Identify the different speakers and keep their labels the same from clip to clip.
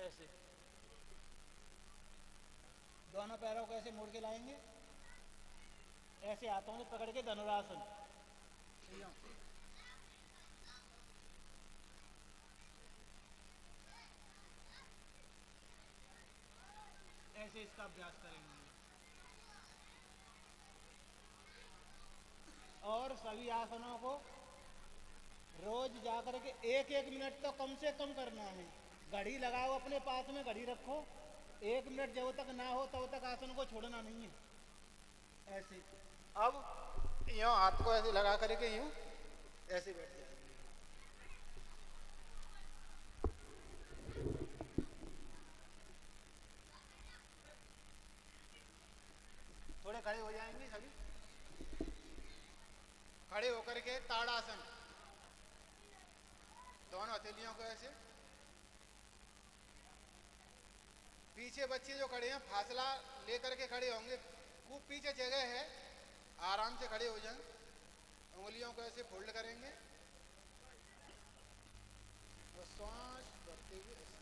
Speaker 1: ऐसे दोनों पैरों को ऐसे मोड़ के लाएंगे, ऐसे हाथों से पकड़ के धनुरासन। ऐसे इसका अभ्यास करेंगे और सभी आसनों को रोज जाकर के एक एक मिनट तो कम से कम करना है। घड़ी लगाओ, अपने पास में घड़ी रखो, 1 मिनट जब तक ना हो तब तक आसन को छोड़ना नहीं है। ऐसे अब यूं हाथ को ऐसे लगा करके यूं ऐसे बैठ जाए। थोड़े खड़े हो जाएंगे सभी। खड़े होकर के ताड़ासन, दोनों हथेलियों को ऐसे। पीछे बच्चे जो खड़े हैं फासला लेकर के खड़े होंगे, खूब पीछे जगह है, आराम से खड़े हो जाएं। उंगलियों को ऐसे फोल्ड करेंगे और श्वास भरते हुए ऐसे।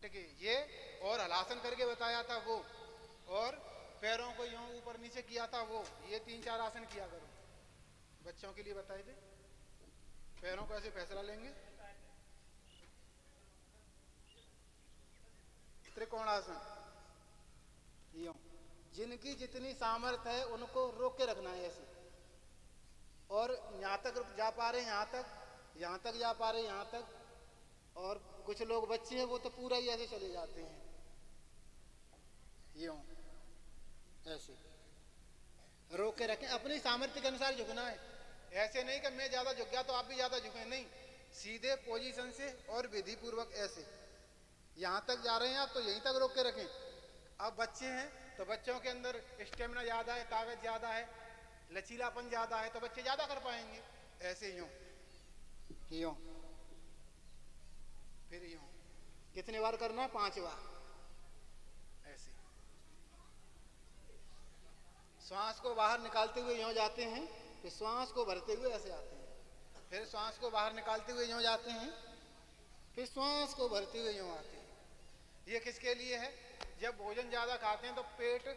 Speaker 1: ठीक है, ये और हलासन करके बताया था वो, और पैरों को यूं ऊपर नीचे किया था वो। ये 3-4 आसन किया करो, बच्चों के लिए बताए थे। पैरों को ऐसे फैसला लेंगे, त्रिकोणासन यूं। जिनकी जितनी सामर्थ्य है उनको रोक के रखना है ऐसे, और यहाँ तक जा पा रहे यहाँ तक, यहाँ तक जा पा रहे यहाँ तक। और कुछ लोग बच्चे हैं वो तो पूरा ही ऐसे चले जाते हैं यूं ऐसे। रोक के रखें, अपनी सामर्थ्य के अनुसार झुकना है। ऐसे नहीं कि मैं ज्यादा झुक गया तो आप भी ज्यादा झुके, नहीं, सीधे पोजीशन से और विधि पूर्वक ऐसे। यहां तक जा रहे हैं आप तो यहीं तक रोक के रखें। अब बच्चे हैं तो बच्चों के अंदर स्टेमिना ज्यादा है, ताकत ज्यादा है, लचीलापन ज्यादा है, तो बच्चे ज्यादा कर पाएंगे। ऐसे यूं यूं, फिर यूं। कितने बार करना है? 5 बार ऐसे। श्वास को बाहर निकालते हुए यूं जाते हैं, फिर श्वास को भरते हुए ऐसे आते हैं, फिर श्वास को बाहर निकालते हुए यूं जाते हैं, फिर श्वास को भरते हुए यूं आते हैं। ये किसके लिए है? जब भोजन ज्यादा खाते हैं तो पेट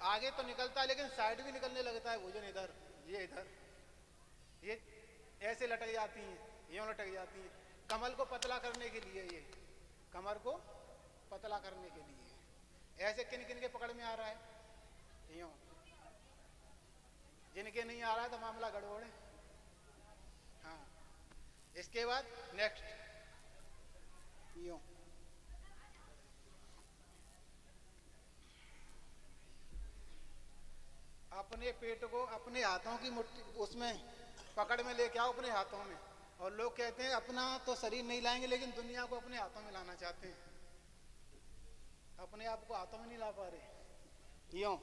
Speaker 1: आगे तो निकलता है लेकिन साइड भी निकलने लगता है भोजन, इधर, ये इधर, ये ऐसे लटक जाती हैं, यूं लटक जाती हैं। कमर को पतला करने के लिए, ये कमर को पतला करने के लिए। ऐसे किन किन के पकड़ में आ रहा है? यूं। जिनके नहीं आ रहा है तो मामला गड़बड़ है। हाँ, इसके बाद नेक्स्ट यूं। अपने पेट को अपने हाथों की मुट्ठी उसमें पकड़ में लेके आओ, अपने हाथों में। और लोग कहते हैं अपना तो शरीर नहीं लाएंगे लेकिन दुनिया को अपने हाथों में लाना चाहते हैं, अपने आप को हाथों में नहीं ला पा रहे। यूं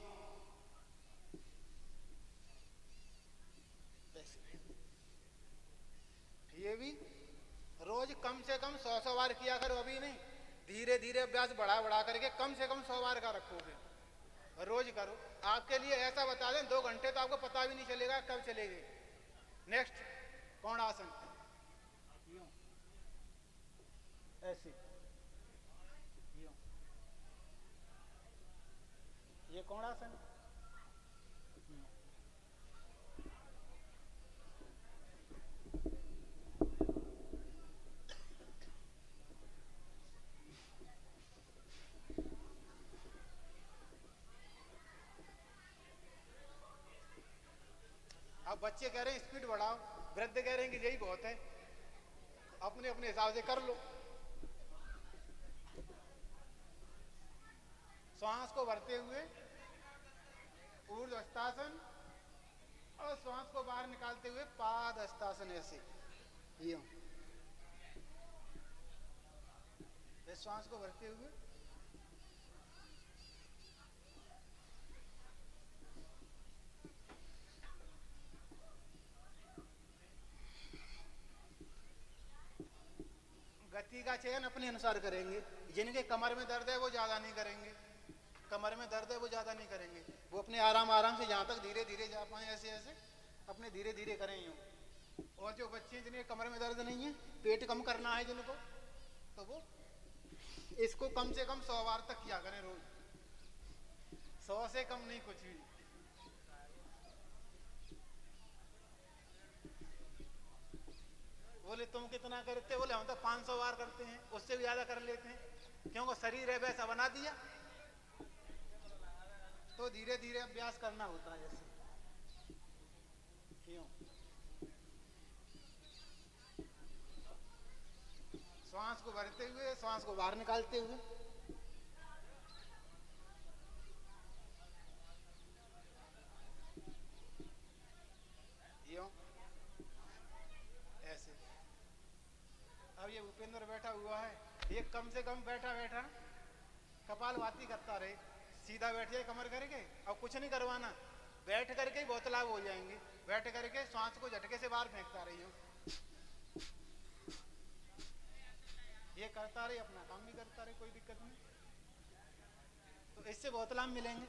Speaker 1: ये भी रोज कम से कम 100 बार किया करो। अभी नहीं, धीरे धीरे अभ्यास बढ़ा बढ़ा करके कम से कम 100 बार का रखोगे, रोज करो। आपके लिए ऐसा बता दें 2 घंटे तो आपको पता भी नहीं चलेगा कब चले गए। नेक्स्ट कोणासन, ऐसे यूं। ये कोणासन। अब बच्चे कह रहे हैं स्पीड बढ़ाओ, वृद्ध कह रहे हैं कि यही बहुत है, अपने अपने हिसाब से कर लो। श्वास को भरते हुए ऊर्ध्व हस्तासन, और श्वास को बाहर निकालते हुए पाद हस्तासन, ऐसे यूं। श्वास को भरते हुए का चयन अपने अनुसार करेंगे। जिनके कमर में दर्द है वो ज़्यादा नहीं करेंगे, कमर में दर्द है वो ज़्यादा नहीं करेंगे, वो अपने आराम आराम से जहाँ तक धीरे धीरे जा पाए ऐसे ऐसे अपने धीरे धीरे करें यूँ। और जो बच्चे जिनके कमर में दर्द नहीं है, पेट कम करना है जिनको, तो वो इसको कम से कम 100 बार तक किया करें रोज, 100 से कम नहीं कुछ भी। बोले तुम कितना करते? बोले हम तो 500 बार करते हैं, उससे भी ज्यादा कर लेते हैं, क्योंकि शरीर है वैसा बना दिया। तो धीरे धीरे अभ्यास करना होता है जैसे क्यों। श्वास को भरते हुए, श्वास को बाहर निकालते हुए, यूं ऐसे। अब ये भूपेंद्र बैठा हुआ है, ये कम से कम बैठा बैठा कपालभाति करता रहे, सीधा बैठ जाए कमर करके, अब कुछ नहीं करवाना, बैठ करके ही बहुत लाभ हो जाएंगे। बैठ करके श्वास को झटके से बाहर फेंकता रही हूँ, ये करता रहे, अपना काम भी करता रहे, कोई दिक्कत नहीं। तो इससे बहुत लाभ मिलेंगे।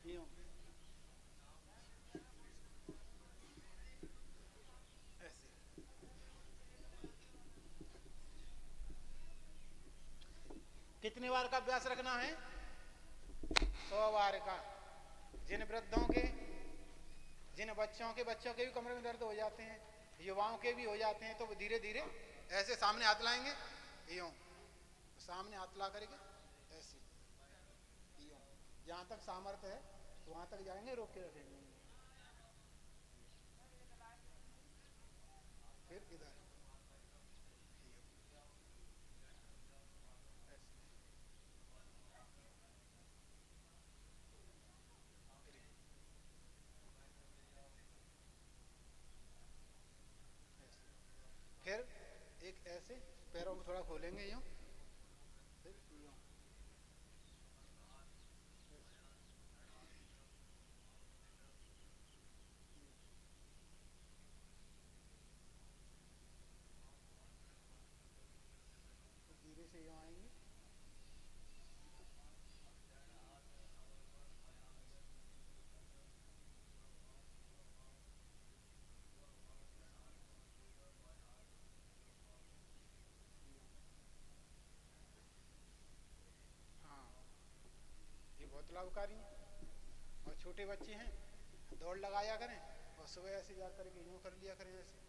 Speaker 1: यूं ऐसे। कितने बार का अभ्यास रखना है? 100 बार का। जिन वृद्धों के, जिन बच्चों के भी कमरे में दर्द हो जाते हैं, युवाओं के भी हो जाते हैं, तो वो धीरे धीरे ऐसे सामने हाथ लाएंगे, यूं सामने हाथ ला करके ऐसे यूं, जहां तक सामर्थ्य है वहां तक जाएंगे, रोक के रखेंगे, फिर इधर फिर एक ऐसे पैरों को थोड़ा खोलेंगे यूं, फिर यूं धीरे से यूं आएंगे। हाँ, ये बहुत लाभकारी है। और छोटे बच्चे हैं, दौड़ लगाया करें और सुबह ऐसे जा करके यूँ कर लिया करें ऐसे।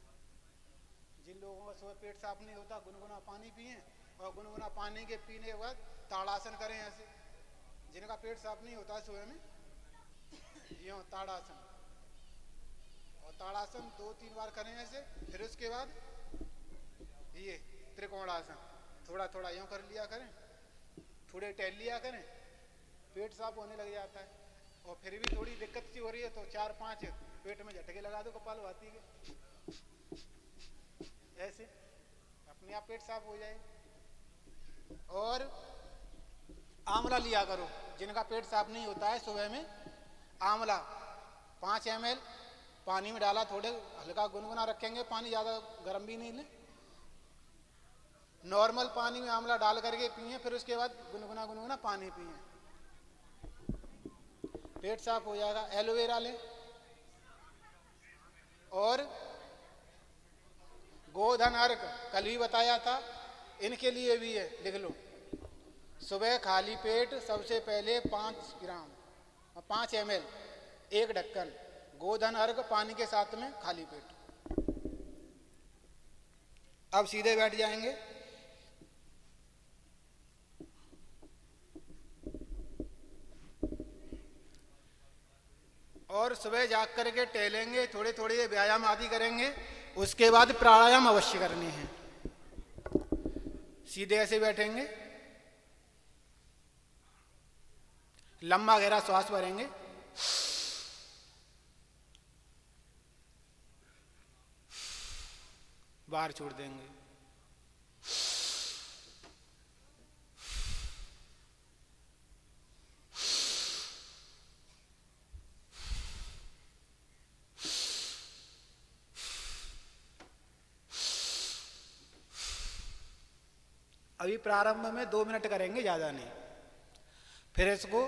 Speaker 1: जिन लोगों का सुबह पेट साफ नहीं होता, गुनगुना पानी पिए, और गुनगुना पानी के पीने के बाद ताड़ासन करें ऐसे। जिनका पेट साफ नहीं होता सुबह में, यूँ ताड़ासन, और ताड़ासन 2-3 बार करें ऐसे। फिर उसके बाद ये त्रिकोणासन, थोड़ा थोड़ा यूँ कर लिया करें, थोड़े टहल लिया करें, पेट साफ होने लग जाता है। और फिर भी थोड़ी दिक्कत सी हो रही है तो 4-5 पेट में झटके लगा दो कपालभाति के, ऐसे अपने आप पेट साफ हो जाए। और आंवला लिया करो, जिनका पेट साफ नहीं होता है सुबह में, आंवला 5 ml पानी में डाला, थोड़े हल्का गुनगुना रखेंगे पानी, ज़्यादा गर्म भी नहीं ले, नॉर्मल पानी में आंवला डाल करके पिए, फिर उसके बाद गुनगुना गुनगुना पानी पिए, पेट साफ हो जाएगा। एलोवेरा लें, और गोधन अर्क कल ही बताया था, इनके लिए भी है, लिख लो। सुबह खाली पेट सबसे पहले 5 ग्राम 5 ml 1 ढक्कन गोधन अर्क पानी के साथ में खाली पेट। अब सीधे बैठ जाएंगे, और सुबह जाग करके टहलेंगे, थोड़े थोड़े व्यायाम आदि करेंगे, उसके बाद प्राणायाम अवश्य करने हैं। सीधे ऐसे बैठेंगे, लंबा गहरा श्वास भरेंगे, बाहर छोड़ देंगे, अभी प्रारंभ में 2 मिनट करेंगे, ज़्यादा नहीं। फिर इसको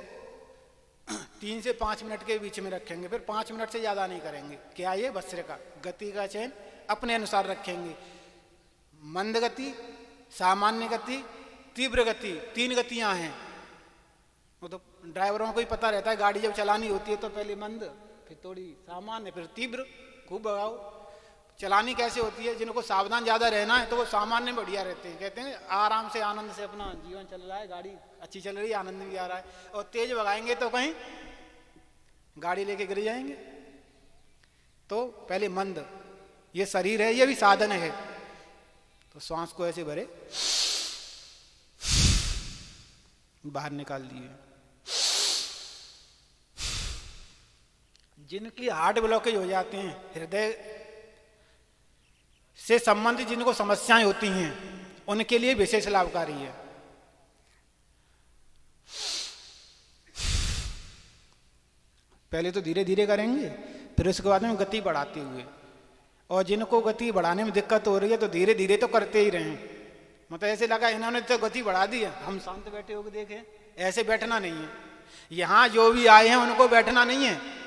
Speaker 1: 3 से 5 मिनट के बीच में रखेंगे, फिर 5 मिनट से ज़्यादा नहीं करेंगे। क्या ये भस्त्रिका गति का चयन अपने अनुसार रखेंगे। मंद गति, सामान्य गति, तीव्र गति, 3 गतियां हैं। वो तो ड्राइवरों को ही पता रहता है, गाड़ी जब चलानी होती है तो पहले मंद, फिर थोड़ी सामान्य, फिर तीव्र। खूब भगाओ। चलानी कैसे होती है, जिनको सावधान ज़्यादा रहना है तो वो सामान्य में बढ़िया रहते हैं। कहते हैं आराम से आनंद से अपना जीवन चल रहा है, गाड़ी अच्छी चल रही है, आनंद भी आ रहा है। और तेज भगाएंगे तो कहीं गाड़ी लेके गिर जाएंगे। तो पहले मंद, ये शरीर है, ये भी साधन है। तो श्वास को ऐसे भरे, बाहर निकाल दिए। जिनकी हार्ट ब्लॉकेज हो जाते हैं, हृदय से संबंधित जिनको समस्याएं होती हैं, उनके लिए विशेष लाभकारी है। पहले तो धीरे धीरे करेंगे, फिर उसके बाद में गति बढ़ाते हुए। और जिनको गति बढ़ाने में दिक्कत हो रही है तो धीरे धीरे तो करते ही रहें। मतलब ऐसे लगा इन्होंने तो गति बढ़ा दी है, हम शांत बैठे होकर देखें, ऐसे बैठना नहीं है। यहां जो भी आए हैं उनको बैठना नहीं है।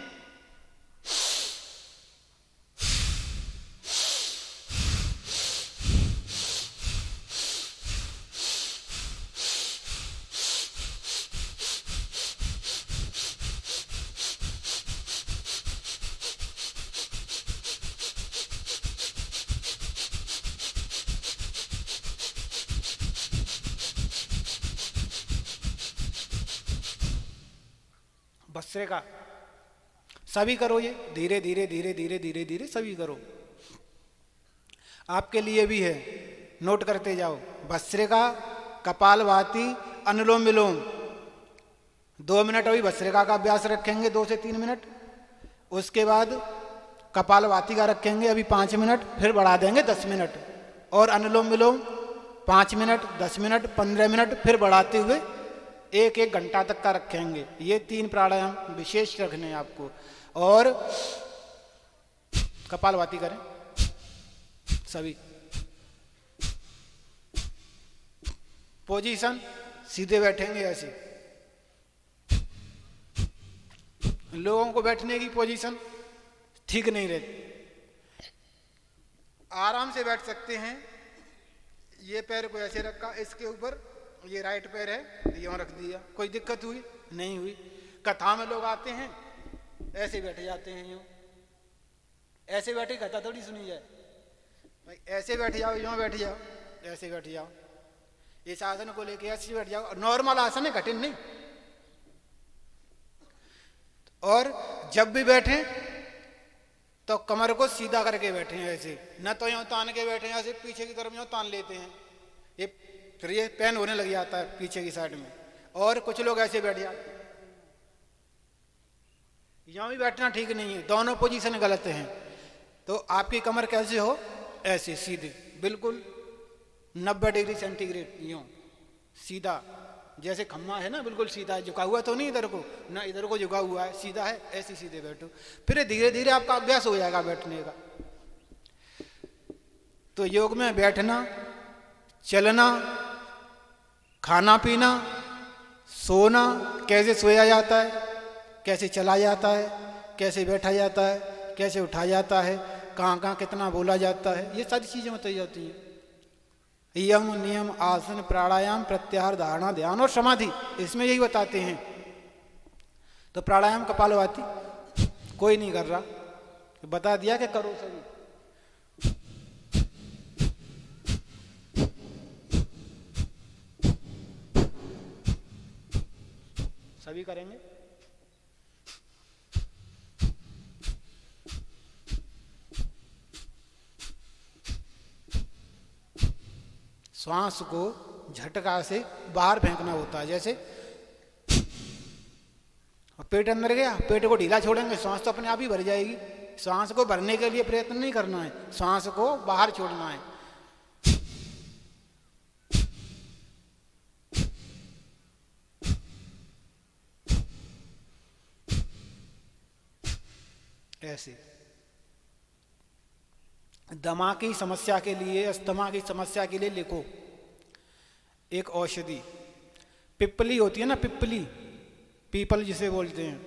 Speaker 1: भस्त्रिका सभी करो, ये धीरे धीरे धीरे धीरे धीरे धीरे सभी करो। आपके लिए भी है, नोट करते जाओ। भस्त्रिका, कपालभाति, अनुलोम विलोम। 2 मिनट अभी भस्त्रिका का अभ्यास रखेंगे, 2 से 3 मिनट। उसके बाद कपालभाति का रखेंगे अभी 5 मिनट, फिर बढ़ा देंगे 10 मिनट। और अनुलोम विलोम 5 मिनट, 10 मिनट, 15 मिनट, फिर बढ़ाते हुए 1-1 घंटा तक का रखेंगे। ये 3 प्राणायाम विशेष रखने हैं आपको। और कपालभाति करें सभी। पोजीशन सीधे बैठेंगे ऐसे। लोगों को बैठने की पोजीशन ठीक नहीं रहती। आराम से बैठ सकते हैं। ये पैर को ऐसे रखा, इसके ऊपर ये राइट पैर है, यूं रख दिया। कोई दिक्कत हुई? नहीं हुई। कथा में लोग आते हैं ऐसे बैठ जाते हैं, यूं ऐसे बैठे कथा थोड़ी सुनी जाए भाई। ऐसे बैठ जाओ, यूं बैठ जाओ, ऐसे बैठ जाओ। इस आसन को लेके ऐसे बैठ जाओ। नॉर्मल आसन है, कठिन नहीं। और जब भी बैठे तो कमर को सीधा करके बैठे हैं ऐसे, न तो यूं तान के बैठे हैं ऐसे पीछे की तरफ यूं तान लेते हैं, ये फिर ये पेन होने लग जाता है पीछे की साइड में। और कुछ लोग ऐसे बैठ जाते हैं। यहाँ भी बैठना ठीक नहीं है, दोनों पोजीशन गलत हैं। तो आपकी कमर कैसे हो? ऐसे सीधे, बिल्कुल 90 डिग्री सेंटीग्रेड, यूं सीधा, जैसे खम्मा है ना, बिल्कुल सीधा। झुका हुआ तो नहीं इधर को, ना इधर को झुका हुआ है, सीधा है। ऐसे सीधे बैठो, फिर धीरे धीरे आपका अभ्यास हो जाएगा बैठने का। तो योग में बैठना, चलना, खाना पीना, सोना, कैसे सोया जाता है, कैसे चला जाता है, कैसे बैठा जाता है, कैसे उठा जाता है, कहाँ कहाँ कितना बोला जाता है, ये सारी चीज़ें बताई जाती हैं। यम, नियम, आसन, प्राणायाम, प्रत्याहार, धारणा, ध्यान और समाधि, इसमें यही बताते हैं। तो प्राणायाम, कपालभाति कोई नहीं कर रहा, बता दिया कि करो सभी। सभी करेंगे। श्वास को झटका से बाहर फेंकना होता है, जैसे पेट अंदर गया, पेट को ढीला छोड़ेंगे, श्वास तो अपने आप ही भर जाएगी। श्वास को भरने के लिए प्रयत्न नहीं करना है, श्वास को बाहर छोड़ना है। ऐसे दमा की समस्या के लिए, अस्थमा की समस्या के लिए लिखो, एक औषधि, पिप्पली होती है ना, पिप्पली, पीपल जिसे बोलते हैं,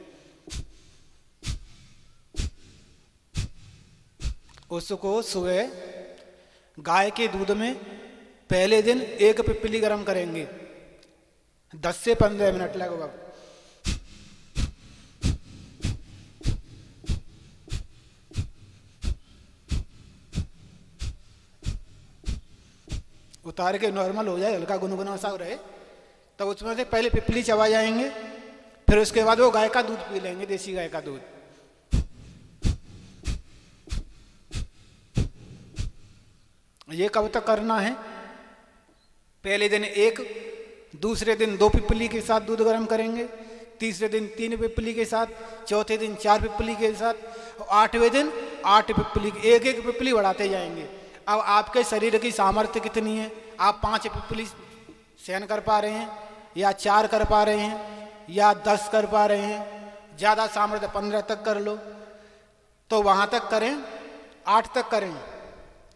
Speaker 1: उसको सुबह गाय के दूध में पहले दिन एक पिप्पली गर्म करेंगे 10 से 15 मिनट लगभग। उतार के नॉर्मल हो जाए, हल्का गुनगुना सा रहे, तब उसमें से पहले पिप्पली चबा जाएंगे, फिर उसके बाद वो गाय का दूध पी लेंगे, देसी गाय का दूध। ये कब तक करना है? पहले दिन 1, दूसरे दिन 2 पिप्पली के साथ दूध गर्म करेंगे, तीसरे दिन 3 पिप्पली के साथ, चौथे दिन 4 पिप्पली के साथ, और 8वें दिन 8 पिप्पली, एक पिप्पली बढ़ाते जाएंगे। अब आपके शरीर की सामर्थ्य कितनी है? आप 5 पिप्पली सहन कर पा रहे हैं, या 4 कर पा रहे हैं, या 10 कर पा रहे हैं, ज़्यादा सामर्थ्य 15 तक कर लो, तो वहाँ तक करें, 8 तक करें।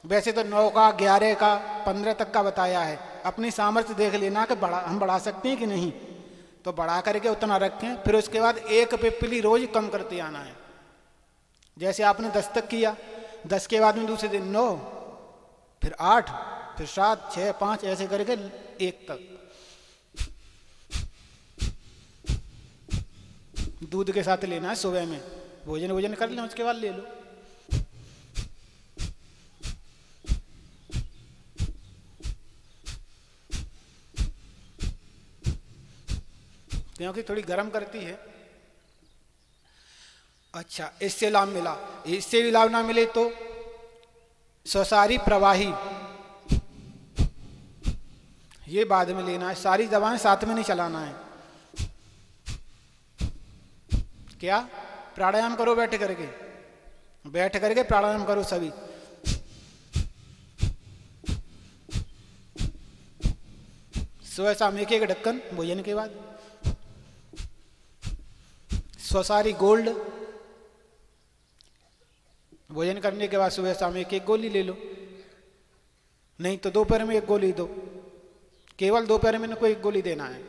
Speaker 1: वैसे तो 9 का, 11 का, 15 तक का बताया है। अपनी सामर्थ्य देख लेना कि हम बढ़ा सकते हैं कि नहीं, तो बढ़ा करके उतना रखें। फिर उसके बाद 1 पिप्पली रोज कम करते आना है। जैसे आपने 10 तक किया, 10 के बाद में दूसरे दिन 9, फिर 8, फिर 7, 6, 5, ऐसे करके 1 तक। दूध के साथ लेना है सुबह में, भोजन कर लें, उसके बाद ले लो। क्योंकि थोड़ी गर्म करती है। अच्छा, इससे लाभ मिला, इससे भी लाभ ना मिले तो स्वसारी प्रवाही, ये बाद में लेना है। सारी दवाएं साथ में नहीं चलाना है। क्या? प्राणायाम करो, बैठ करके प्राणायाम करो सभी। सुबह शाम 1 ढक्कन भोजन के बाद। स्वसारी गोल्ड, भोजन करने के बाद सुबह शाम 1 गोली ले लो, नहीं तो दोपहर में 1 गोली दो। केवल दोपहर में इनको 1 गोली देना है।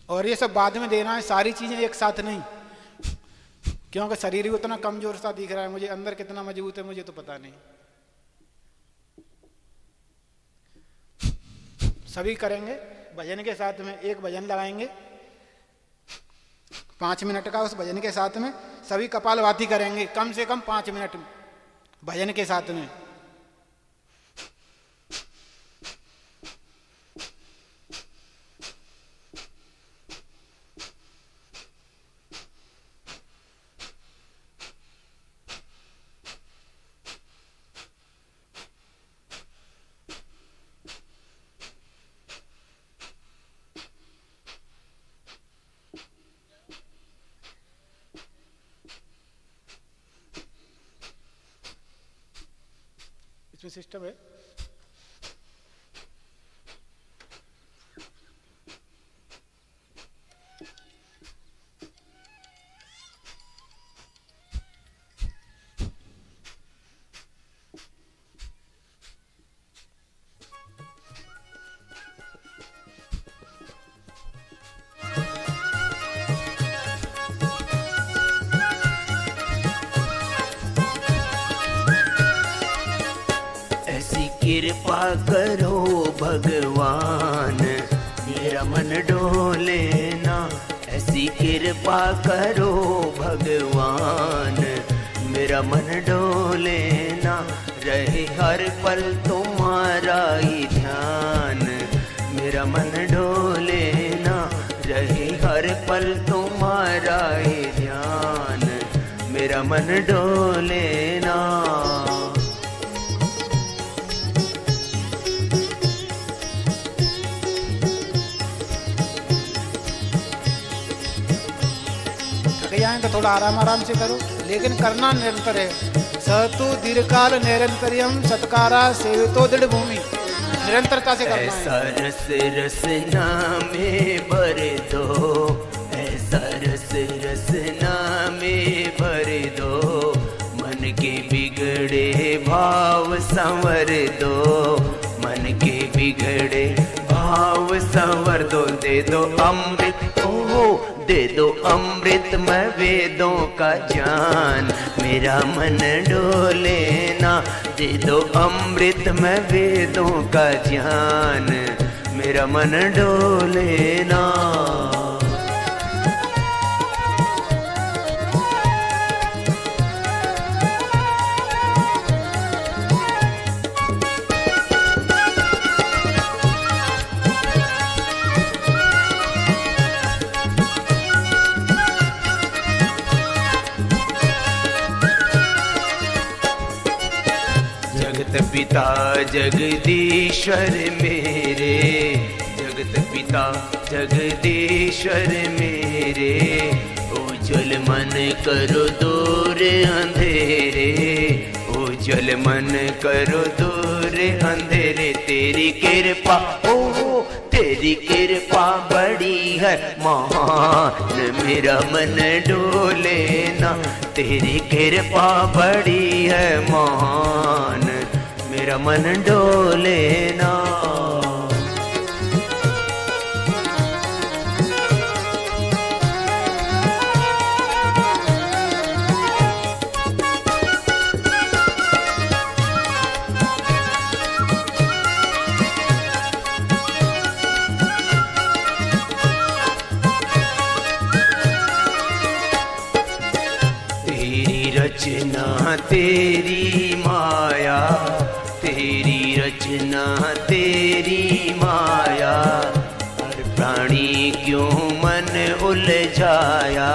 Speaker 1: और ये सब बाद में देना है, सारी चीजें एक साथ नहीं, क्योंकि शरीर भी उतना कमजोर सा दिख रहा है मुझे, अंदर कितना मजबूत है मुझे तो पता नहीं। सभी करेंगे भजन के साथ में। एक भजन लगाएंगे 5 मिनट का, उस भजन के साथ में सभी कपालभाति करेंगे कम से कम 5 मिनट भजन के साथ में। इसमें सिस्टम है।
Speaker 2: कृपा करो भगवान, मेरा मन डोले ना। ऐसी कृपा करो भगवान, मेरा मन डोले ना। रहे हर पल तुम्हारा ही ध्यान, मेरा मन डोले ना। रहे हर पल तुम्हारा ही ध्यान, मेरा मन डोले ना।
Speaker 1: तो थोड़ा आराम से करो, लेकिन करना निरंतर है। सतु दीर्घकाल निरंतरियम सत्कारा सेवितो दृढ़ भूमि, निरंतरता से करना है।
Speaker 2: ऐसा रस रसना में भर दो, ऐसा रस रसना में भर दो। मन के संवर दो, मन के बिगड़े भाव संवर दो। दे दो अमृत ओ दे दो अमृत मैं वेदों का ज्ञान, मेरा मन डोले ना। दे दो अमृत मैं वेदों का ज्ञान, मेरा मन डोले ना। जगत पिता जगदीश्वर मेरे, जगत पिता जगदीश्वर मेरे, उज्जवल मन करो दूर अंधेरे, उज्जवल मन करो दूर अंधेरे। तेरी कृपा ओ तेरी कृपा बड़ी है महान, मेरा मन डोले ना। तेरी कृपा बड़ी है महान, मेरा मन डोले ना। रचना तेरी माया, तेरी रचना तेरी माया, हर प्राणी क्यों मन उलझाया,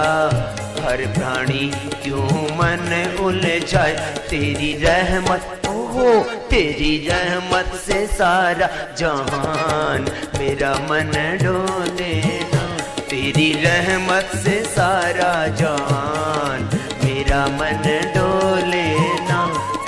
Speaker 2: हर प्राणी क्यों मन उलझाया। तेरी रहमत ओ तेरी रहमत से सारा जहान, मेरा मन डोले ना। तेरी रहमत से सारा जहान, मेरा मन डोले ना।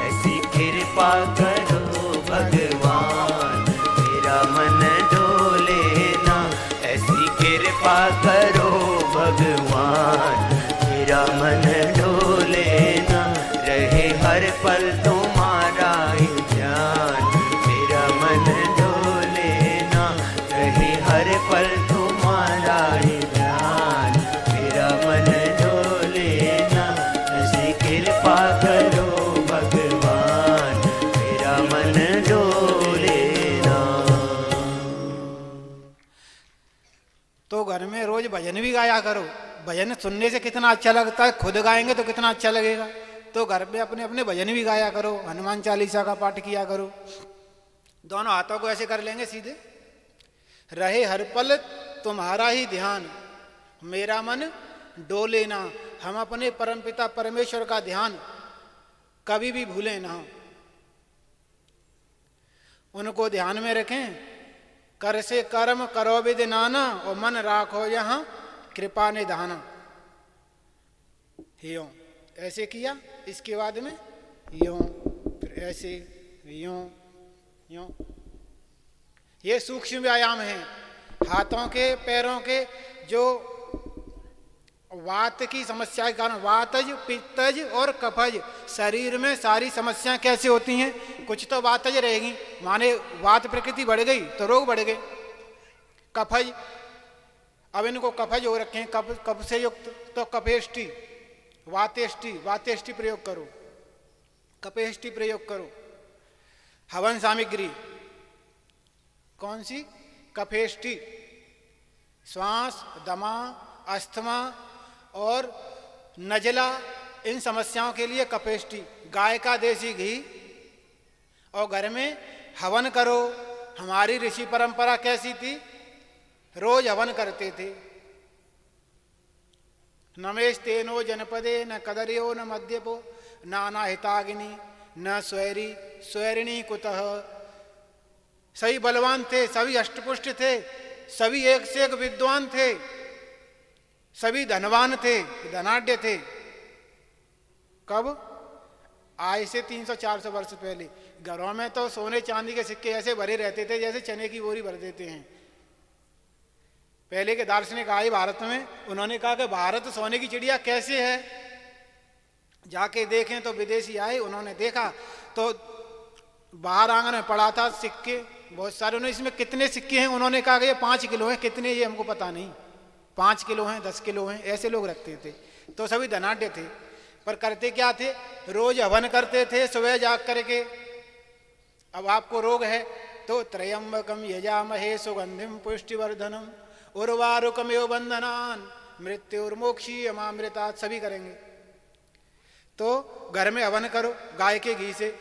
Speaker 2: ऐसी कृपा करो भगवान, मेरा मन डोले ना। ऐसी कृपा करो भगवान, मेरा मन डोले ना। रहे हर पल तुम्हारा ही ध्यान, मेरा मन डोले ना। रहे हर पल तुम्हारा ही ध्यान, मेरा मन डोले ना। ऐसी कृपा करो भगवान, मेरा मन डोले ना।
Speaker 1: तो घर में रोज भजन भी गाया करो। भजन सुनने से कितना अच्छा लगता है, खुद गाएंगे तो कितना अच्छा लगेगा। तो घर पे अपने अपने भजन भी गाया करो, हनुमान चालीसा का पाठ किया करो। दोनों हाथों को ऐसे कर लेंगे सीधे। रहे हर पल तुम्हारा ही ध्यान, मेरा मन डोले ना। हम अपने परमपिता परमेश्वर का ध्यान कभी भी भूलें ना, उनको ध्यान में रखें। कर से कर्म करो विद नाना, और मन राखो यहाँ कृपा निधाना। यूं ऐसे किया, इसके बाद में यूं, फिर ऐसे यूं यूं। ये सूक्ष्म व्यायाम है। हाथों के पैरों के जो वात की समस्या के कारण, वातज पित्तज और कफज, शरीर में सारी समस्याएं कैसे होती हैं। कुछ तो वातज रहेगी, माने वात प्रकृति बढ़ गई तो रोग बढ़ गए। कफज, अब इनको कफज हो रखे हैं, कफ से युक्त, तो कपेष्टि वातेष्टि, वातेष्टि प्रयोग करो, कपेष्टि प्रयोग करो। हवन सामग्री कौन सी? कफेष्टि। श्वास, दमा, अस्थमा और नजला, इन समस्याओं के लिए कपेष्टि। गाय का देसी घी, और घर में हवन करो। हमारी ऋषि परंपरा कैसी थी? रोज हवन करते थे। नमेस्तेनो जनपदे न कदर्यो न मद्यपो नाना हिताग्नि न स्वैरी स्वैरिणी कुतः। सभी बलवान थे, सभी अष्टपुष्ट थे, सभी एक से एक विद्वान थे, सभी धनवान थे, धनाढ्य थे। कब? आज से 300-400 वर्ष पहले। घरों में तो सोने चांदी के सिक्के ऐसे भरे रहते थे जैसे चने की बोरी भर देते हैं। पहले के दार्शनिक आए भारत में, उन्होंने कहा कि भारत सोने की चिड़िया कैसे है, जाके देखें। तो विदेशी आए, उन्होंने देखा तो बाहर आंगन में पड़ा था सिक्के बहुत सारे, उन्होंने इसमें कितने सिक्के हैं, उन्होंने कहा कि ये 5 किलो हैं, कितने ये हमको पता नहीं, 5 किलो हैं 10 किलो हैं, ऐसे लोग रखते थे। तो सभी धनाढ्य थे, पर करते क्या थे, रोज हवन करते थे सुबह जाग करके। अब आपको रोग है तो त्रयंबकम यजामहे सुगंधिम पुष्टिवर्धनम उर्वारुकमेव बंधनान मृत्युर्मोक्षीयमामृतात्, सभी करेंगे। तो घर में हवन करो गाय के घी से,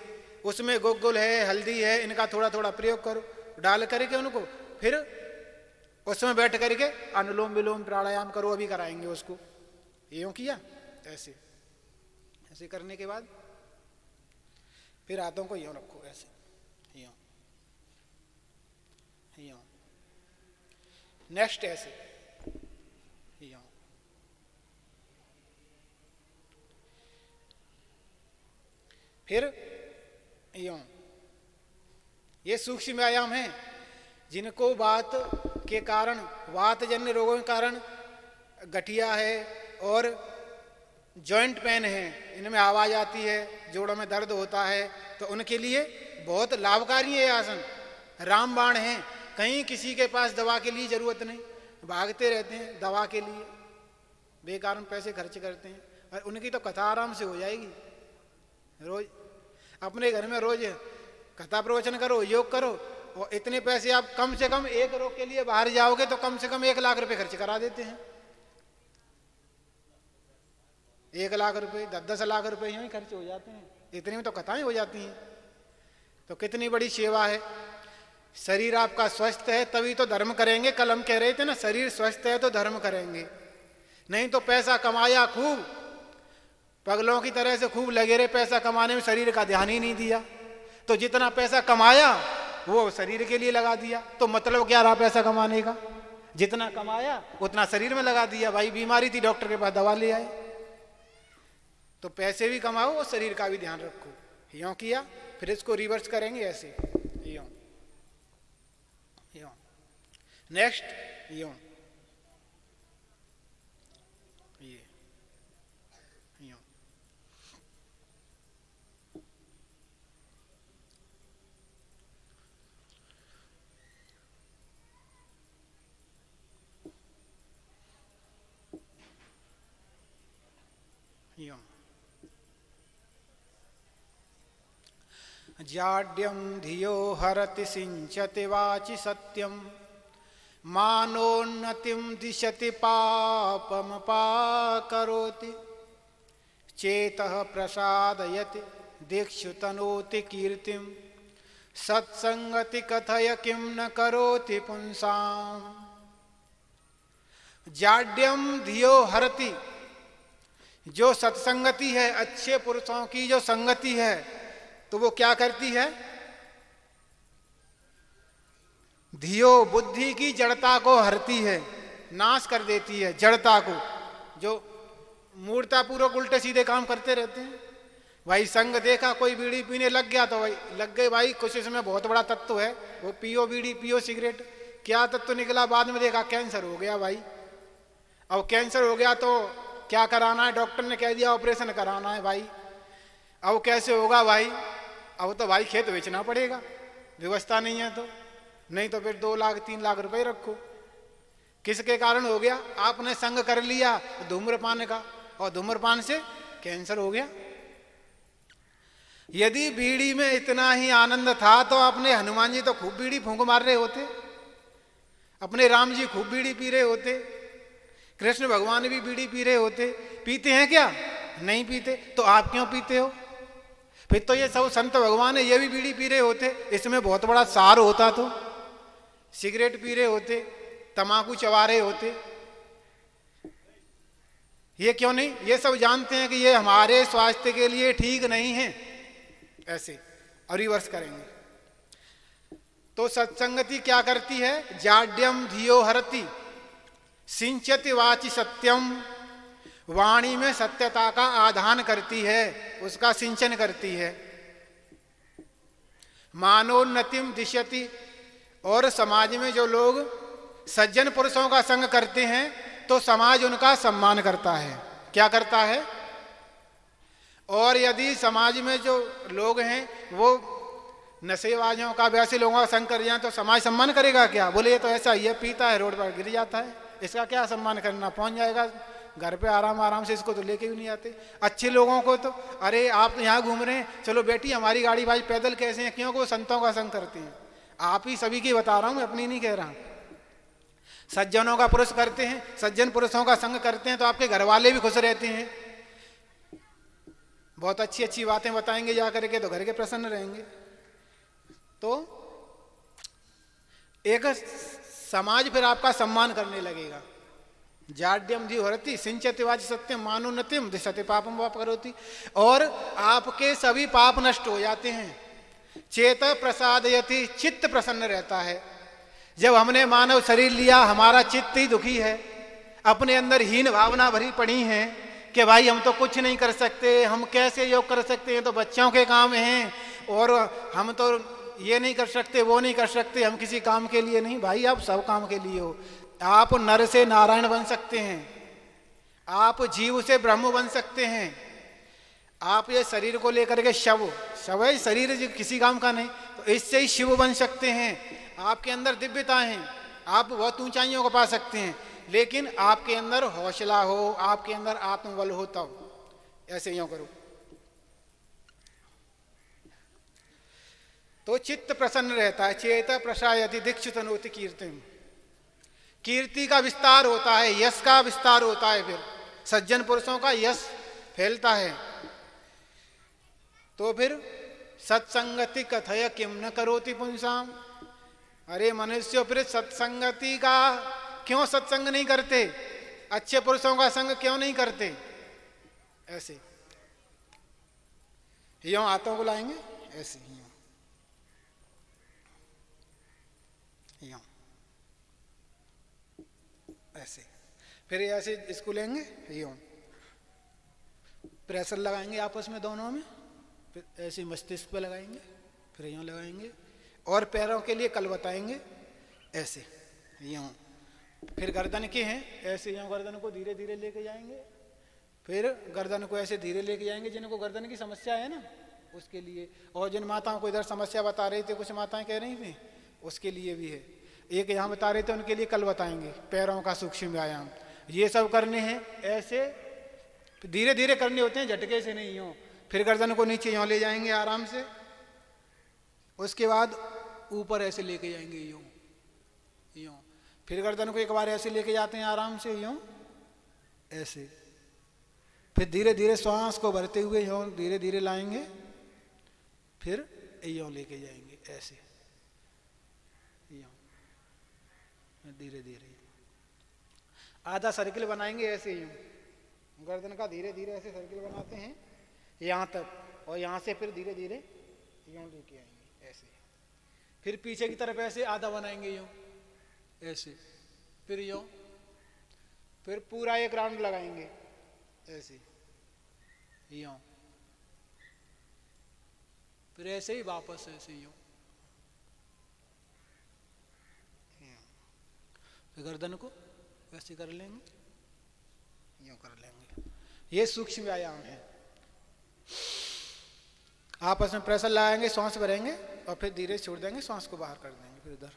Speaker 1: उसमें गुग्गुल है, हल्दी है, इनका थोड़ा थोड़ा प्रयोग करो, डाल करके उनको फिर उसमें बैठ करके अनुलोम विलोम प्राणायाम करो, अभी कराएंगे उसको। यूं किया, ऐसे ऐसे करने के बाद फिर हाथों को यूं रखो, ऐसे यूं यूं, नेक्स्ट ऐसे यूं, फिर यूं। ये सूक्ष्म व्यायाम है। जिनको वात के कारण, वातजन्य रोगों के कारण गठिया है और जॉइंट पेन है, इनमें आवाज आती है, जोड़ों में दर्द होता है, तो उनके लिए बहुत लाभकारी है आसन। रामबाण है, कहीं किसी के पास दवा के लिए जरूरत नहीं, भागते रहते हैं दवा के लिए, बेकार में पैसे खर्च करते हैं, और उनकी तो कथा आराम से हो जाएगी। रोज अपने घर में रोज कथा प्रवचन करो, योग करो, और इतने पैसे आप कम से कम एक रोग के लिए बाहर जाओगे तो कम से कम 1 लाख रुपए खर्च करा देते हैं। 1 लाख रुपए, 10-10 लाख रुपए यूं ही खर्च हो जाते हैं, इतने में तो कथाएं हो जाती हैं। तो कितनी बड़ी सेवा है। शरीर आपका स्वस्थ है तभी तो धर्म करेंगे। कल हम कह रहे थे ना, शरीर स्वस्थ है तो धर्म करेंगे, नहीं तो पैसा कमाया खूब, पगलों की तरह से खूब लगे रहे पैसा कमाने में, शरीर का ध्यान ही नहीं दिया। तो जितना पैसा कमाया वो शरीर के लिए लगा दिया, तो मतलब क्या रहा पैसा कमाने का, जितना कमाया उतना शरीर में लगा दिया। भाई बीमारी थी, डॉक्टर के पास दवा ले आए। तो पैसे भी कमाओ और शरीर का भी ध्यान रखो। यूं किया, फिर इसको रिवर्स करेंगे ऐसे, यूं यूं, नेक्स्ट यूं, ये यूं, यूं। जाड्यम धियो हरति सिंचति वाचि सत्यम मानोन्नतिम दिशति पापम पाकरोति चेतः प्रसादयति दीक्षु तनोति कीर्तिम सत्संगति कथय किम न करोति पुंसाम। जाड्यम धियो हरति, जो सत्संगति है, अच्छे पुरुषों की जो संगति है, तो वो क्या करती है, धियो बुद्धि की जड़ता को हरती है, नाश कर देती है जड़ता को। जो मूर्तापूर्वक उल्टे सीधे काम करते रहते हैं। भाई संग देखा, कोई बीड़ी पीने लग गया तो भाई लग गए, भाई कुछ इसमें बहुत बड़ा तत्व है, वो पियो बीड़ी पियो सिगरेट, क्या तत्व निकला बाद में देखा कैंसर हो गया। भाई अब कैंसर हो गया तो क्या कराना है, डॉक्टर ने कह दिया ऑपरेशन कराना है। भाई अब कैसे होगा भाई, अब तो भाई खेत बेचना पड़ेगा, व्यवस्था नहीं है तो, नहीं तो फिर 2 लाख 3 लाख रुपए रखो। किसके कारण हो गया, आपने संग कर लिया धूम्रपान का, और धूम्रपान से कैंसर हो गया। यदि बीड़ी में इतना ही आनंद था तो अपने हनुमान जी तो खूब बीड़ी फूंक मार रहे होते, अपने राम जी खूब बीड़ी पी रहे होते, कृष्ण भगवान भी बीड़ी पी रहे होते। पीते हैं क्या, नहीं पीते, तो आप क्यों पीते हो। फिर तो ये सब संत भगवान है, ये भी बीड़ी पी रहे होते, इसमें बहुत बड़ा सार होता, तो सिगरेट पी रहे होते, तमाकू चबा रहे होते। ये क्यों नहीं, ये सब जानते हैं कि ये हमारे स्वास्थ्य के लिए ठीक नहीं है, ऐसे और रिवर्स करेंगे। तो सत्संगति क्या करती है, जाड्यम धियो हरति सिंचति वाचि सत्यम, वाणी में सत्यता का आधान करती है, उसका सिंचन करती है। मानोन्नतिम दिशति, और समाज में जो लोग सज्जन पुरुषों का संग करते हैं तो समाज उनका सम्मान करता है। क्या करता है, और यदि समाज में जो लोग हैं वो नशेबाजों का वैसे लोगों का संग कर जाए तो समाज सम्मान करेगा क्या? बोले ये तो ऐसा ही है, पीता है, रोड पर गिर जाता है, इसका क्या सम्मान करना, पहुंच जाएगा घर पे आराम से, इसको तो लेके भी नहीं आते। अच्छे लोगों को तो अरे आप तो यहाँ घूम रहे हैं, चलो बेटी हमारी गाड़ी भाई पैदल कैसे हैं, क्योंकि वो संतों का संग करते हैं। आप ही सभी की बता रहा हूँ, मैं अपनी नहीं कह रहा हूँ। सज्जनों का पुरुष करते हैं, सज्जन पुरुषों का संग करते हैं तो आपके घर वाले भी खुश रहते हैं, बहुत अच्छी अच्छी बातें बताएंगे जा करके, तो घर के प्रसन्न रहेंगे। तो एक समाज फिर आपका सम्मान करने लगेगा। जाड्यम जीवहरति सिंचति वाच सत्यम मानुन्नतिम दिशति पापम वाप करोति, और आपके सभी पाप नष्ट हो जाते हैं। चेत प्रसादयति, चित्त प्रसन्न रहता है। जब हमने मानव शरीर लिया, हमारा चित्त ही दुखी है, अपने अंदर हीन भावना भरी पड़ी है कि भाई हम तो कुछ नहीं कर सकते, हम कैसे योग कर सकते हैं, तो बच्चों के काम हैं, और हम तो ये नहीं कर सकते, वो नहीं कर सकते, हम किसी काम के लिए नहीं। भाई आप सब काम के लिए हो। आप नर से नारायण बन सकते हैं, आप जीव से ब्रह्म बन सकते हैं। आप ये शरीर को लेकर के शव है, शरीर किसी काम का नहीं, तो इससे ही शिव बन सकते हैं। आपके अंदर दिव्यता है, आप बहुत ऊंचाइयों को पा सकते हैं, लेकिन आपके अंदर हौसला हो, आपके अंदर आत्मबल हो, तब ऐसे यूं करो तो चित्त प्रसन्न रहता है। चेत प्रसायति दीक्षित नोति कीर्तिम, कीर्ति का विस्तार होता है, यश का विस्तार होता है, फिर सज्जन पुरुषों का यश फैलता है। तो फिर सत्संगति कथय किम न करोति पुंसाम, अरे मनुष्य फिर सत्संगति का क्यों सत्संग नहीं करते, अच्छे पुरुषों का संग क्यों नहीं करते? ऐसे यूं हाथों को लाएंगे, ऐसे यूं ऐसे, फिर ऐसे इसको लेंगे, यूं प्रेशर लगाएंगे आपस में दोनों में, फिर ऐसे मस्तिष्क पे लगाएंगे, फिर यूं लगाएंगे, और पैरों के लिए कल बताएंगे, ऐसे यूं। फिर गर्दन के हैं, ऐसे यूं गर्दन को धीरे धीरे लेके जाएंगे, फिर गर्दन को ऐसे धीरे लेके जाएंगे, जिनको गर्दन की समस्या है ना उसके लिए, और जिन माताओं को इधर समस्या बता रही थी, कुछ माताएं कह रही थी, उसके लिए भी है। एक यहाँ बता रहे थे, उनके लिए कल बताएंगे, पैरों का सूक्ष्म व्यायाम, ये सब करने हैं। ऐसे धीरे धीरे करने होते हैं, झटके से नहीं यूं। फिर गर्दन को नीचे यूं ले जाएंगे आराम से, उसके बाद ऊपर ऐसे लेके जाएंगे यूं यूं। फिर गर्दन को एक बार ऐसे लेके जाते हैं आराम से यूं, ऐसे। फिर धीरे धीरे श्वास को भरते हुए यूं धीरे धीरे लाएंगे, फिर यूं लेके जाएंगे, ऐसे धीरे धीरे। आधा सर्किल बनाएंगे ऐसे यूं, गर्दन का धीरे धीरे ऐसे सर्किल बनाते हैं यहाँ तक, और यहाँ से फिर धीरे धीरे यूं लेके आएंगे, ऐसे। फिर पीछे की तरफ ऐसे आधा बनाएंगे यूं, ऐसे, फिर यूं, फिर पूरा एक राउंड लगाएंगे ऐसे यूं, फिर ऐसे ही वापस ऐसे यूं, फिर गर्दन को वैसे कर लेंगे, यूं कर लेंगे। ये सूक्ष्म व्यायाम है। आपस में प्रेशर लगाएंगे, सांस भरेंगे, और फिर धीरे छोड़ देंगे, सांस को बाहर कर देंगे, फिर इधर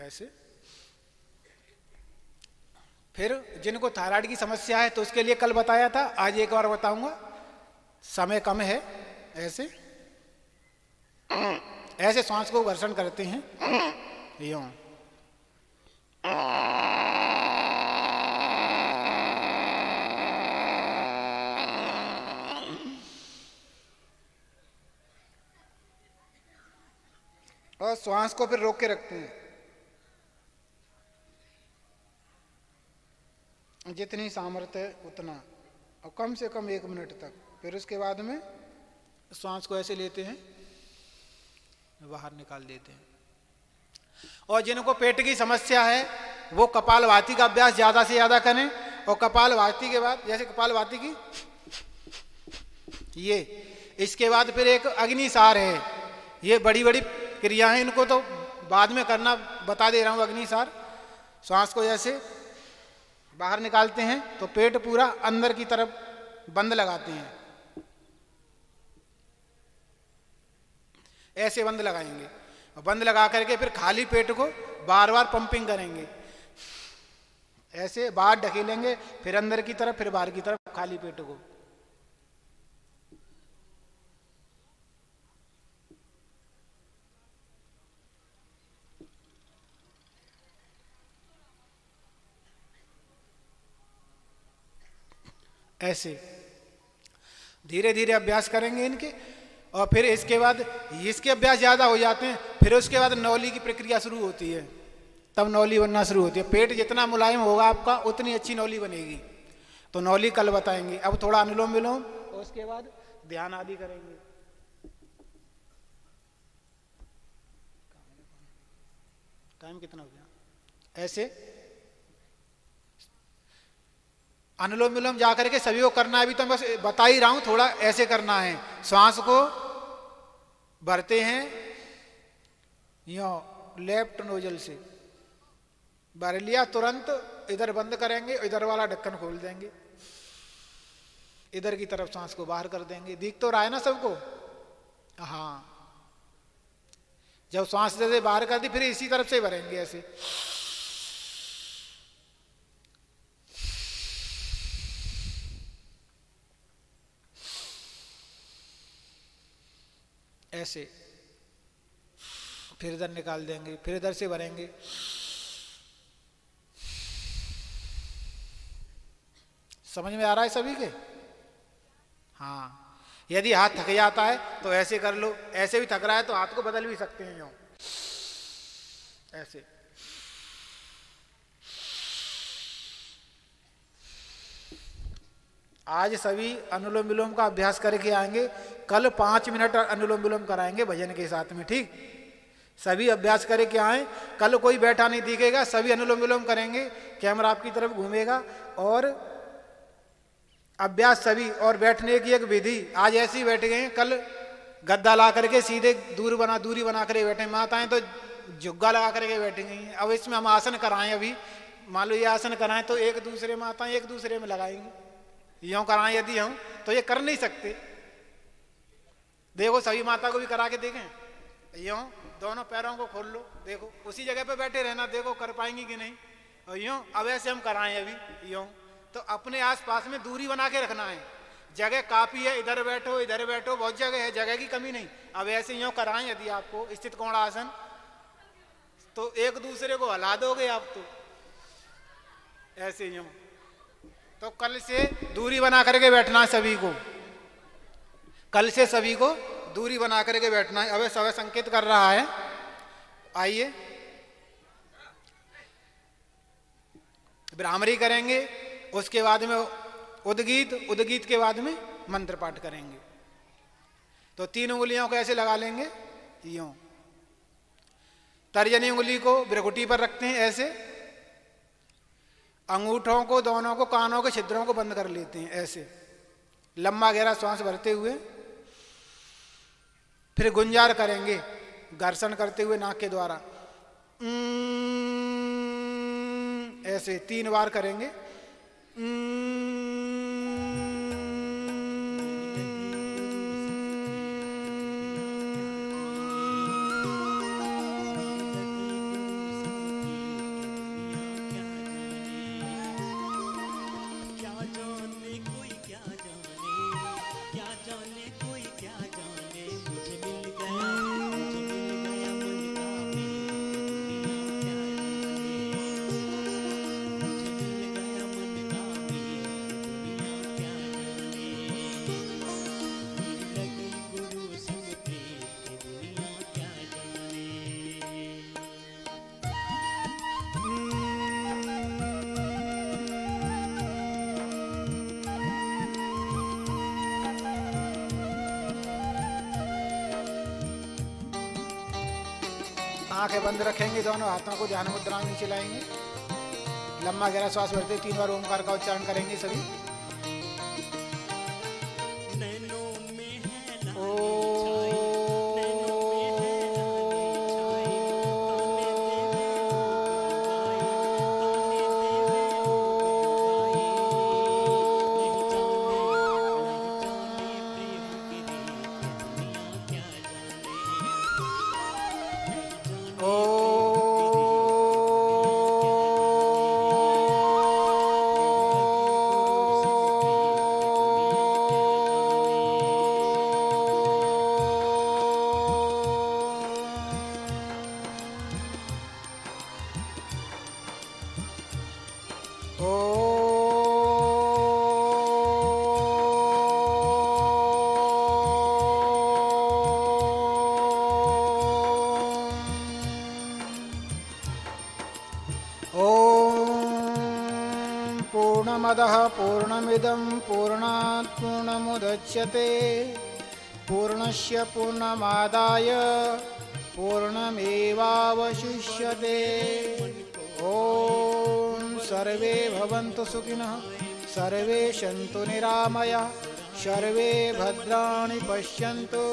Speaker 1: ऐसे। फिर जिनको थायराइड की समस्या है तो उसके लिए कल बताया था, आज एक बार बताऊंगा, समय कम है। ऐसे ऐसे सांस को घर्षण करते हैं यूं, और श्वास को फिर रोक के रखते हैं जितनी सामर्थ्य है उतना, और कम से कम 1 मिनट तक। फिर उसके बाद में श्वास को ऐसे लेते हैं, बाहर निकाल देते हैं। और जिनको पेट की समस्या है वो कपालभाति का अभ्यास ज्यादा से ज्यादा करें, और कपालभाति के बाद, जैसे कपालभाति की ये, इसके बाद फिर एक अग्निसार है। ये बड़ी बड़ी क्रियाएं, इनको तो बाद में करना बता दे रहा हूं। अग्निसार, श्वास को ऐसे बाहर निकालते हैं तो पेट पूरा अंदर की तरफ बंद लगाते हैं, ऐसे बंद लगाएंगे और बंद लगा करके फिर खाली पेट को बार बार पंपिंग करेंगे। ऐसे बाहर ढकेलेंगे, फिर अंदर की तरफ, फिर बाहर की तरफ, खाली पेट को। ऐसे धीरे धीरे अभ्यास करेंगे इनके। और फिर इसके बाद इसके अभ्यास ज्यादा हो जाते हैं, फिर उसके बाद नौली की प्रक्रिया शुरू होती है। तब नौली बनना शुरू होती है। पेट जितना मुलायम होगा आपका उतनी अच्छी नौली बनेगी। तो नौली कल बताएंगे। अब थोड़ा अनुलोम विलोम और उसके बाद ध्यान आदि करेंगे। टाइम कितना हो गया? ऐसे अनुलोम विलोम जाकर के सभी को करना है। अभी तो मैं बस बता ही रहा हूं, थोड़ा ऐसे करना है। श्वास को भरते हैं यो लेफ्ट नोजल से, भर लिया, तुरंत इधर बंद करेंगे, इधर वाला ढक्कन खोल देंगे, इधर की तरफ सांस को बाहर कर देंगे। दिख तो रहा है ना सबको? हाँ। जब सांस से बाहर कर दी फिर इसी तरफ से भरेंगे ऐसे। ऐसे फिर इधर निकाल देंगे, फिर इधर से भरेंगे। समझ में आ रहा है सभी के? हाँ। यदि हाथ थक जाता है तो ऐसे कर लो, ऐसे भी थक रहा है तो हाथ को बदल भी सकते हैं यूं ऐसे। आज सभी अनुलोम विलोम का अभ्यास करके आएंगे। कल 5 मिनट अनुलोम विलोम कराएंगे भजन के साथ में, ठीक? सभी अभ्यास करके आए। कल कोई बैठा नहीं दिखेगा, सभी अनुलोम विलोम करेंगे। कैमरा आपकी तरफ घूमेगा और अभ्यास सभी। और बैठने की एक विधि, आज ऐसे ही बैठ गए हैं, कल गद्दा ला करके सीधे दूरी बना करके बैठे। माताएं तो झुग्गा लगा करके बैठी गई हैं। अब इसमें हम आसन कराएं। अभी मान लो ये आसन कराएं तो एक दूसरे माताएं एक दूसरे में लगाएंगी। यूं कराएं यदि हम तो ये कर नहीं सकते। देखो सभी माता को भी करा के देखें। यूं दोनों पैरों को खोल लो, देखो उसी जगह पे बैठे रहना, देखो कर पाएंगी कि नहीं। और यूं अब ऐसे हम कराएं अभी यूं। तो अपने आसपास में दूरी बना के रखना है। जगह काफी है, इधर बैठो इधर बैठो, बहुत जगह है, जगह की कमी नहीं। अब ऐसे यूं कराएं यदि आपको स्थित कोण आसन, तो एक दूसरे को हिला दोगे आप तो ऐसे यूं। तो कल से दूरी बना करके बैठना है सभी को। कल से सभी को दूरी बना करके बैठना है। अब समय संकेत कर रहा है, आइए ब्राह्मरी करेंगे, उसके बाद में उद्गीत, उद्गीत के बाद में मंत्र पाठ करेंगे। तो 3 उंगलियों को ऐसे लगा लेंगे यूं। तर्जनी उंगली को भ्रुकुटी पर रखते हैं ऐसे। अंगूठों को दोनों को कानों के छिद्रों को बंद कर लेते हैं ऐसे। लंबा गहरा श्वास भरते हुए फिर गुंजार करेंगे घर्षण करते हुए नाक के द्वारा ऐसे 3 बार करेंगे। आंखें बंद रखेंगे, दोनों हाथों को ध्यान मुद्रा में नीचे लाएंगे। लंबा गहरा श्वास भरते 3 बार ओमकार का उच्चारण करेंगे सभी। पूर्णमदः पूर्णमिदं पूर्णात् पूर्णमुदच्यते पूर्णस्य पूर्णमादाय पूर्णमेवावशिष्यते। ॐ सर्वे भवन्तु सुखिनः सर्वे सन्तु निरामयाः सर्वे भद्राणि पश्यन्तु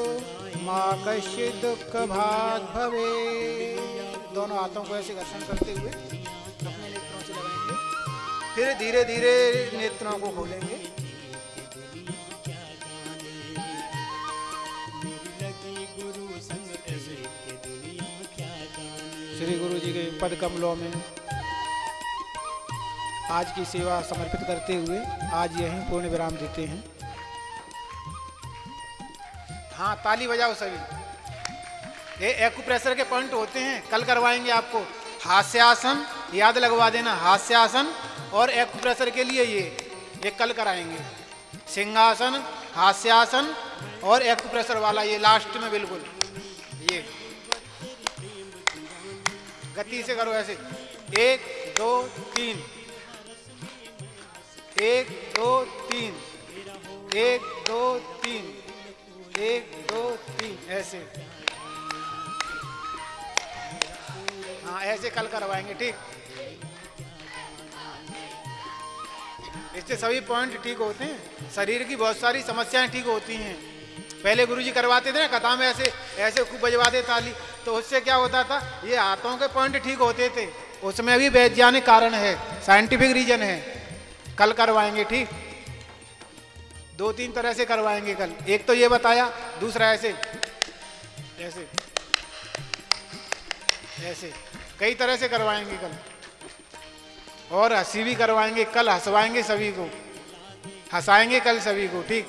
Speaker 1: मा कश्चित् दुःखभाग् भवेत्। दोनों हाथों को ऐसे घर्षण करते हुए अपने नेत्रों से लगाएंगे, फिर धीरे धीरे नेत्रों को खोलेंगे। श्री गुरु जी के पद कमलों में आज की सेवा समर्पित करते हुए आज यहीं पूर्ण विराम देते हैं। हाँ, ताली बजाओ सभी। ये एक्यूप्रेशर के पॉइंट होते हैं, कल करवाएंगे आपको। हास्यासन याद लगवा देना, हास्यासन और एक्यूप्रेशर के लिए ये कल कराएंगे। सिंहासन, हास्यासन और एक्यूप्रेशर वाला ये लास्ट में बिल्कुल। ये गति से करो ऐसे, 1 2 3, 1 2 3, 1 2 3, 1 2 3 ऐसे। हाँ, ऐसे कल करवाएंगे, ठीक। इससे सभी पॉइंट ठीक होते हैं, शरीर की बहुत सारी समस्याएं ठीक होती हैं। पहले गुरुजी करवाते थे ना कथा में, ऐसे ऐसे खूब बजवाते ताली, तो उससे क्या होता था, ये हाथों के पॉइंट ठीक होते थे। उसमें भी वैज्ञानिक कारण है, साइंटिफिक रीजन है। कल करवाएंगे, ठीक। 2-3 तरह से करवाएंगे कल। एक तो ये बताया, दूसरा ऐसे ऐसे ऐसे कई तरह से करवाएंगे कल। और हंसी भी करवाएंगे कल, हंसवाएंगे सभी को, हंसाएंगे कल सभी को, ठीक।